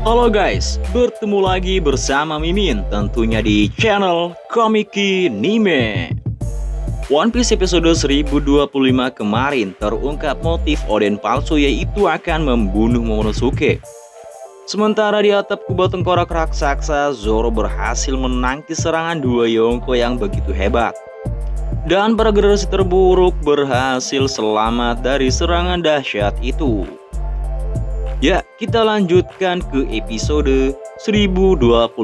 Halo guys, bertemu lagi bersama Mimin tentunya di channel Komiki Nime. One Piece episode 1025 kemarin terungkap motif Oden palsu yaitu akan membunuh Momonosuke. Sementara di atap kubah tengkorak raksasa, Zoro berhasil menangkis serangan dua Yonko yang begitu hebat. Dan para generasi terburuk berhasil selamat dari serangan dahsyat itu. Ya, kita lanjutkan ke episode 1026,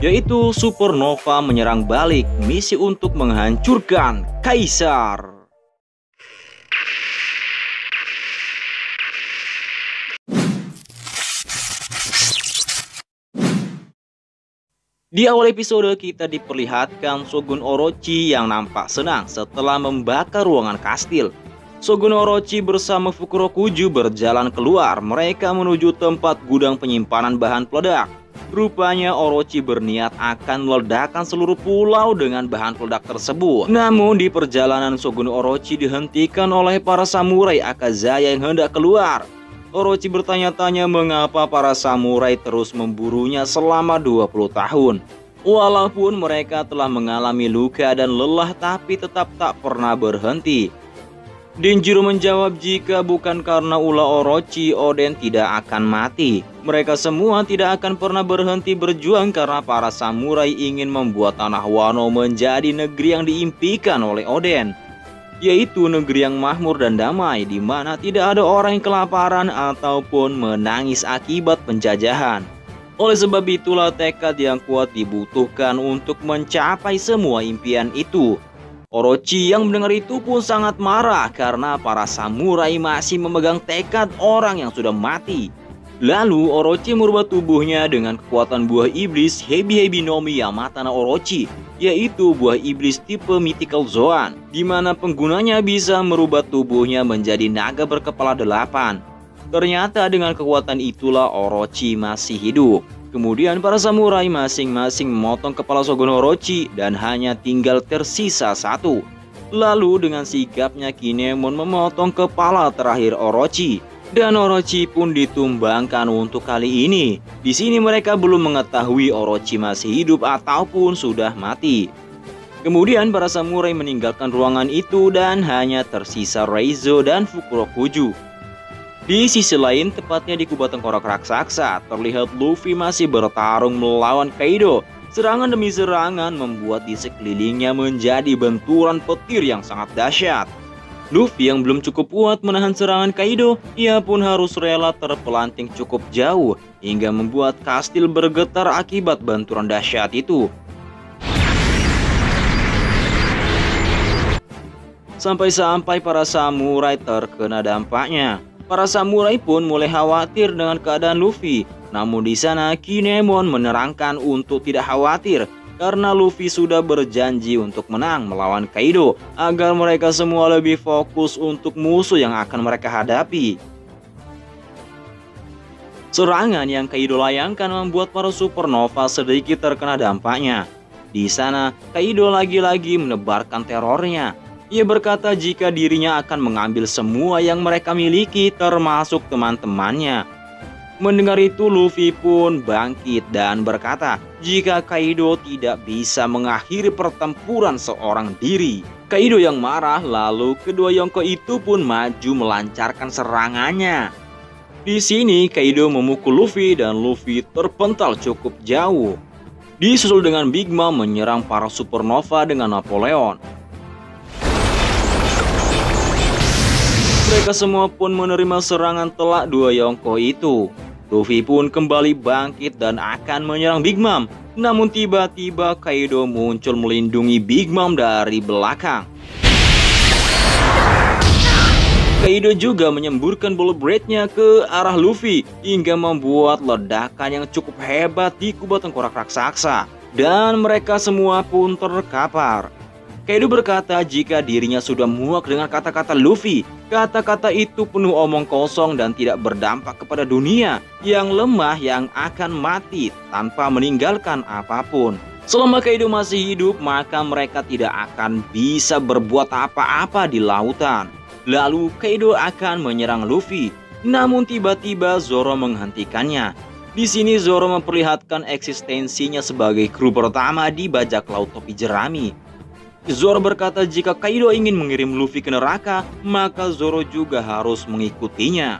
yaitu Supernova menyerang balik, misi untuk menghancurkan Kaisar. Di awal episode kita diperlihatkan Shogun Orochi yang nampak senang setelah membakar ruangan kastil. Shogun Orochi bersama Fukurokuju berjalan keluar. Mereka menuju tempat gudang penyimpanan bahan peledak. Rupanya Orochi berniat akan meledakkan seluruh pulau dengan bahan peledak tersebut. Namun di perjalanan Shogun Orochi dihentikan oleh para samurai Akazaya yang hendak keluar. Orochi bertanya-tanya mengapa para samurai terus memburunya selama 20 tahun. Walaupun mereka telah mengalami luka dan lelah tapi tetap tak pernah berhenti. Denjiro menjawab jika bukan karena ulah Orochi, Oden tidak akan mati. Mereka semua tidak akan pernah berhenti berjuang karena para samurai ingin membuat tanah Wano menjadi negeri yang diimpikan oleh Oden, yaitu negeri yang makmur dan damai, di mana tidak ada orang yang kelaparan ataupun menangis akibat penjajahan. Oleh sebab itulah tekad yang kuat dibutuhkan untuk mencapai semua impian itu. Orochi yang mendengar itu pun sangat marah karena para samurai masih memegang tekad orang yang sudah mati. Lalu Orochi merubah tubuhnya dengan kekuatan buah iblis Hebi no Mi Yamata no Orochi, yaitu buah iblis tipe Mythical Zoan, di mana penggunanya bisa merubah tubuhnya menjadi naga berkepala 8. Ternyata dengan kekuatan itulah Orochi masih hidup. Kemudian para samurai masing-masing memotong kepala Shogun Orochi dan hanya tinggal tersisa satu. Lalu dengan sigapnya Kinemon memotong kepala terakhir Orochi. Dan Orochi pun ditumbangkan untuk kali ini. Di sini mereka belum mengetahui Orochi masih hidup ataupun sudah mati. Kemudian para samurai meninggalkan ruangan itu dan hanya tersisa Reizo dan Fukurokuju. Di sisi lain, tepatnya di kubah tengkorak raksasa, terlihat Luffy masih bertarung melawan Kaido. Serangan demi serangan membuat di sekelilingnya menjadi benturan petir yang sangat dahsyat. Luffy yang belum cukup kuat menahan serangan Kaido, ia pun harus rela terpelanting cukup jauh hingga membuat kastil bergetar akibat benturan dahsyat itu. Sampai-sampai para samurai terkena dampaknya. Para samurai pun mulai khawatir dengan keadaan Luffy. Namun di sana Kinemon menerangkan untuk tidak khawatir karena Luffy sudah berjanji untuk menang melawan Kaido agar mereka semua lebih fokus untuk musuh yang akan mereka hadapi. Serangan yang Kaido layangkan membuat para Supernova sedikit terkena dampaknya. Di sana Kaido lagi-lagi menebarkan terornya. Ia berkata jika dirinya akan mengambil semua yang mereka miliki termasuk teman-temannya. Mendengar itu Luffy pun bangkit dan berkata jika Kaido tidak bisa mengakhiri pertempuran seorang diri. Kaido yang marah, lalu kedua Yonko itu pun maju melancarkan serangannya. Di sini Kaido memukul Luffy dan Luffy terpental cukup jauh. Disusul dengan Big Mom menyerang para Supernova dengan Napoleon. Mereka semua pun menerima serangan telak dua Yonko itu. Luffy pun kembali bangkit dan akan menyerang Big Mom. Namun tiba-tiba Kaido muncul melindungi Big Mom dari belakang. Kaido juga menyemburkan Bullet Blade-nya ke arah Luffy hingga membuat ledakan yang cukup hebat di kubah tengkorak raksasa. Dan mereka semua pun terkapar. Kaido berkata jika dirinya sudah muak dengan kata-kata Luffy. Kata-kata itu penuh omong kosong dan tidak berdampak kepada dunia yang lemah yang akan mati tanpa meninggalkan apapun. Selama Kaido masih hidup, maka mereka tidak akan bisa berbuat apa-apa di lautan. Lalu Kaido akan menyerang Luffy. Namun tiba-tiba Zoro menghentikannya. Di sini Zoro memperlihatkan eksistensinya sebagai kru pertama di bajak laut topi jerami. Zoro berkata jika Kaido ingin mengirim Luffy ke neraka, maka Zoro juga harus mengikutinya.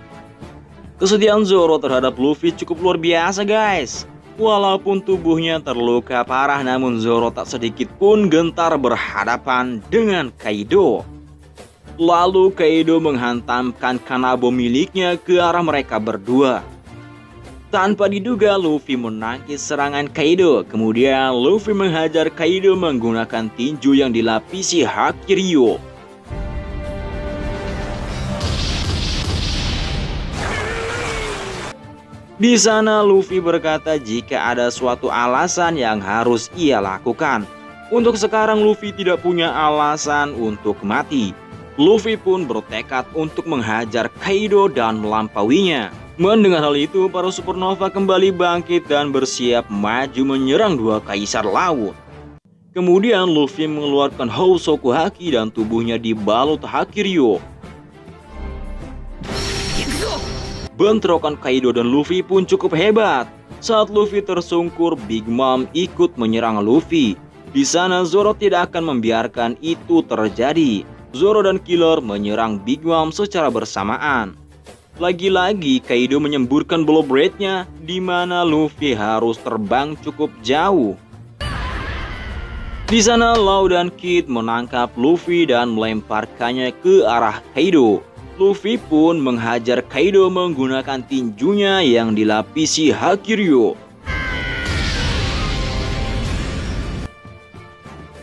Kesediaan Zoro terhadap Luffy cukup luar biasa guys. Walaupun tubuhnya terluka parah, namun Zoro tak sedikit pun gentar berhadapan dengan Kaido. Lalu Kaido menghantamkan kanabo miliknya ke arah mereka berdua. Tanpa diduga, Luffy menangkis serangan Kaido. Kemudian Luffy menghajar Kaido menggunakan tinju yang dilapisi Haki Ryo. Di sana Luffy berkata jika ada suatu alasan yang harus ia lakukan. Untuk sekarang Luffy tidak punya alasan untuk mati. Luffy pun bertekad untuk menghajar Kaido dan melampauinya. Mendengar hal itu, para supernova kembali bangkit dan bersiap maju menyerang dua kaisar laut. Kemudian Luffy mengeluarkan Housoku Haki dan tubuhnya dibalut Haki Ryo. Bentrokan Kaido dan Luffy pun cukup hebat. Saat Luffy tersungkur, Big Mom ikut menyerang Luffy. Di sana Zoro tidak akan membiarkan itu terjadi. Zoro dan Killer menyerang Big Mom secara bersamaan. Lagi-lagi Kaido menyemburkan Blow Blade-nya, di mana Luffy harus terbang cukup jauh. Di sana Law dan Kid menangkap Luffy dan melemparkannya ke arah Kaido. Luffy pun menghajar Kaido menggunakan tinjunya yang dilapisi Haki Ryo.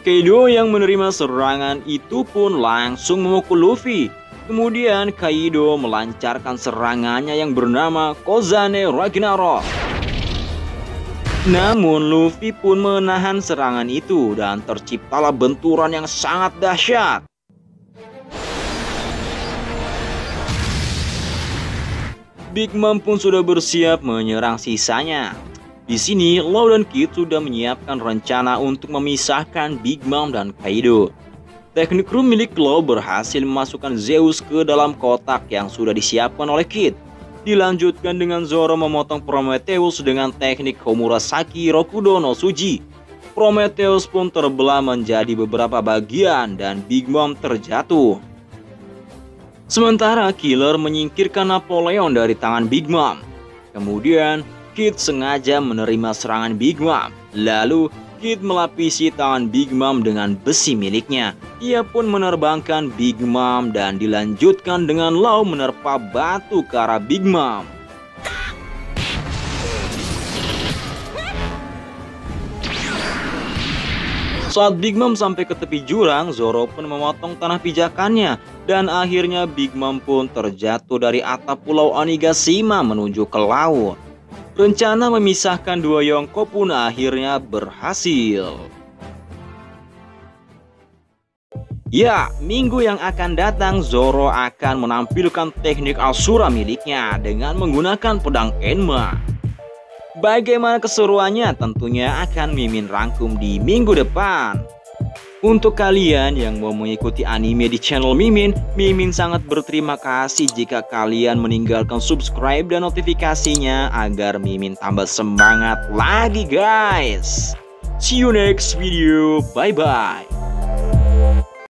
Kaido yang menerima serangan itu pun langsung memukul Luffy. Kemudian Kaido melancarkan serangannya yang bernama Kozane Ragnarok. Namun Luffy pun menahan serangan itu dan terciptalah benturan yang sangat dahsyat. Big Mom pun sudah bersiap menyerang sisanya. Di sini, Law dan Kid sudah menyiapkan rencana untuk memisahkan Big Mom dan Kaido. Teknik kru milik Law berhasil memasukkan Zeus ke dalam kotak yang sudah disiapkan oleh Kid. Dilanjutkan dengan Zoro memotong Prometheus dengan teknik Homurasaki Rokudo no Tsuji. Prometheus pun terbelah menjadi beberapa bagian dan Big Mom terjatuh. Sementara Killer menyingkirkan Napoleon dari tangan Big Mom. Kemudian Kid sengaja menerima serangan Big Mom. Lalu Kid melapisi tangan Big Mom dengan besi miliknya. Ia pun menerbangkan Big Mom dan dilanjutkan dengan Law menerpa batu ke arah Big Mom. Saat Big Mom sampai ke tepi jurang, Zoro pun memotong tanah pijakannya. Dan akhirnya Big Mom pun terjatuh dari atap pulau Onigashima menuju ke laut. Rencana memisahkan dua Yonko pun akhirnya berhasil. Ya, minggu yang akan datang Zoro akan menampilkan teknik Asura miliknya dengan menggunakan pedang Enma. Bagaimana keseruannya tentunya akan Mimin rangkum di minggu depan. Untuk kalian yang mau mengikuti anime di channel Mimin, Mimin sangat berterima kasih jika kalian meninggalkan subscribe dan notifikasinya agar Mimin tambah semangat lagi guys. See you next video, bye bye.